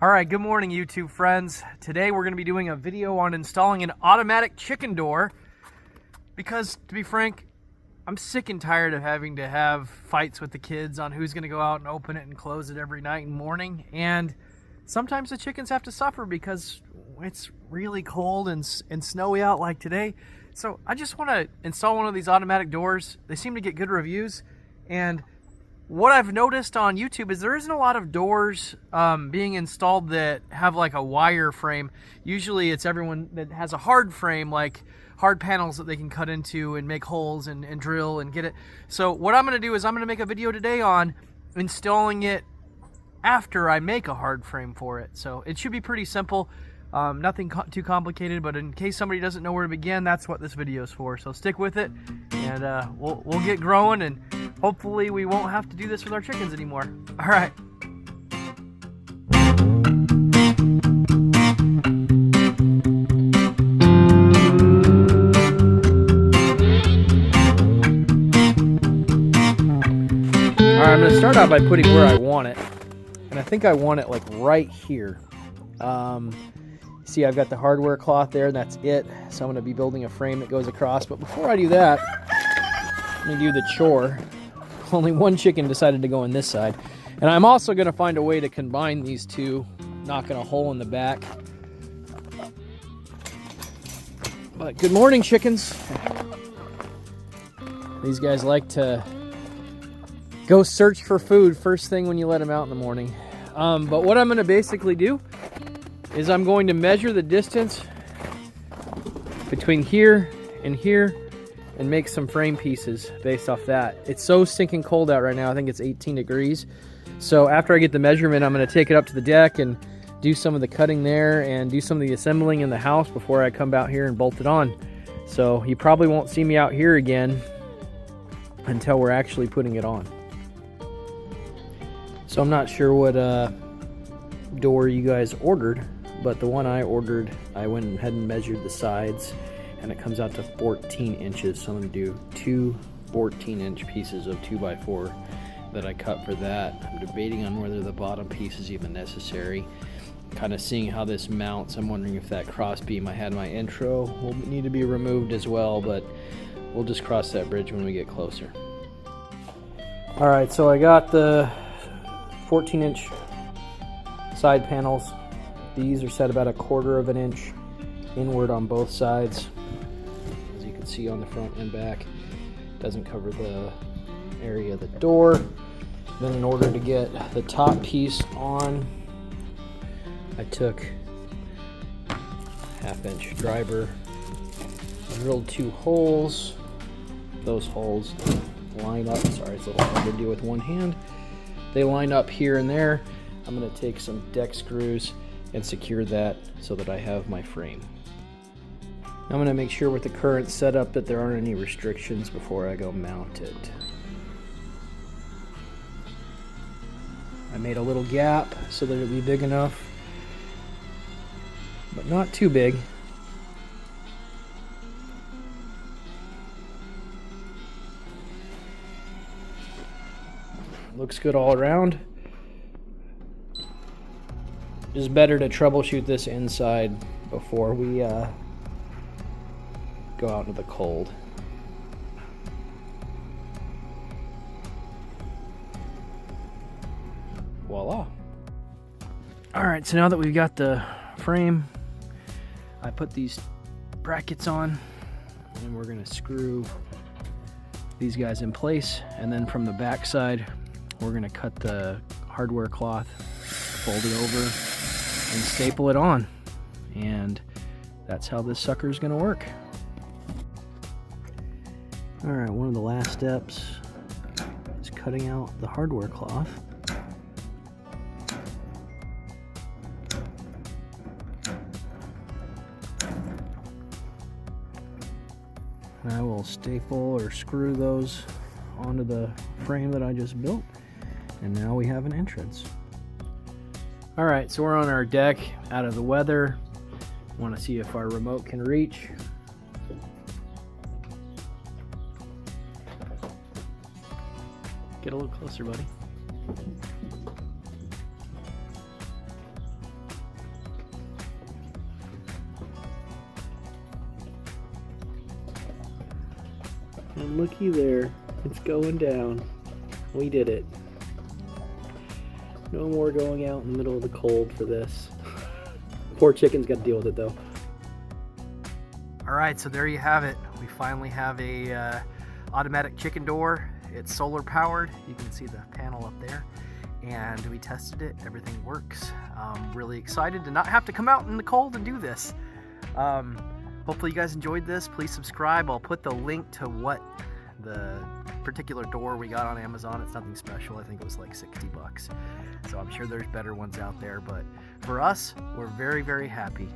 All right, good morning, YouTube friends. Today we're going to be doing a video on installing an automatic chicken door because, to be frank, I'm sick and tired of having to have fights with the kids on who's going to go out and open it and close it every night and morning. And sometimes the chickens have to suffer because it's really cold and snowy out like today. So I just want to install one of these automatic doors. They seem to get good reviews, and what I've noticed on YouTube is there isn't a lot of doors being installed that have like a wire frame. Usually it's everyone that has a hard frame, like hard panels that they can cut into and make holes and drill and get it. So what I'm going to do is I'm going to make a video today on installing it after I make a hard frame for it. So it should be pretty simple. Nothing too complicated, but in case somebody doesn't know where to begin, that's what this video is for. So stick with it, and we'll get growing, and hopefully we won't have to do this with our chickens anymore. All right. All right, I'm going to start out by putting where I want it, and I think I want it like right here. See, I've got the hardware cloth there, and that's it. So I'm going to be building a frame that goes across. But before I do that, let me do the chore. Only one chicken decided to go on this side. And I'm also going to find a way to combine these two, knocking a hole in the back. But good morning, chickens. These guys like to go search for food first thing when you let them out in the morning. But what I'm going to basically do is I'm going to measure the distance between here and make some frame pieces based off that. It's so stinking cold out right now. I think it's 18 degrees. So after I get the measurement, I'm going to take it up to the deck and do some of the cutting there and do some of the assembling in the house before I come out here and bolt it on. So you probably won't see me out here again until we're actually putting it on. So I'm not sure what door you guys ordered, but the one I ordered, I went ahead and measured the sides, and it comes out to 14 inches. So I'm going to do two 14-inch pieces of 2x4 that I cut for that. I'm debating on whether the bottom piece is even necessary. Kind of seeing how this mounts. I'm wondering if that cross beam I had in my intro will need to be removed as well, but we'll just cross that bridge when we get closer. All right, so I got the 14-inch side panels. These are set about 1/4 of an inch inward on both sides. As you can see on the front and back, doesn't cover the area of the door. Then in order to get the top piece on, I took 1/2-inch driver, drilled 2 holes. Those holes line up. Sorry, it's a little hard to do with one hand. They line up here and there. I'm going to take some deck screws and secure that so that I have my frame. I'm going to make sure with the current setup that there aren't any restrictions before I go mount it. I made a little gap so that it'll be big enough, but not too big. Looks good all around. It's better to troubleshoot this inside before we go out into the cold. Voila. All right, so now that we've got the frame, I put these brackets on, and we're gonna screw these guys in place, and then from the back side, we're gonna cut the hardware cloth, fold it over, and staple it on. And that's how this sucker is going to work. All right, one of the last steps is cutting out the hardware cloth. And I will staple or screw those onto the frame that I just built. And now we have an entrance. All right, so we're on our deck, out of the weather. Want to see if our remote can reach. Get a little closer, buddy. And looky there, it's going down. We did it. No more going out in the middle of the cold for this. Poor chicken's got to deal with it though. Alright, so there you have it. We finally have a automatic chicken door. It's solar powered. You can see the panel up there. And we tested it. Everything works. Really excited to not have to come out in the cold and do this. Hopefully you guys enjoyed this. Please subscribe. I'll put the link to what the particular door we got on Amazon. It's nothing special. I think it was like 60 bucks. So I'm sure there's better ones out there. But for us, we're very, very happy.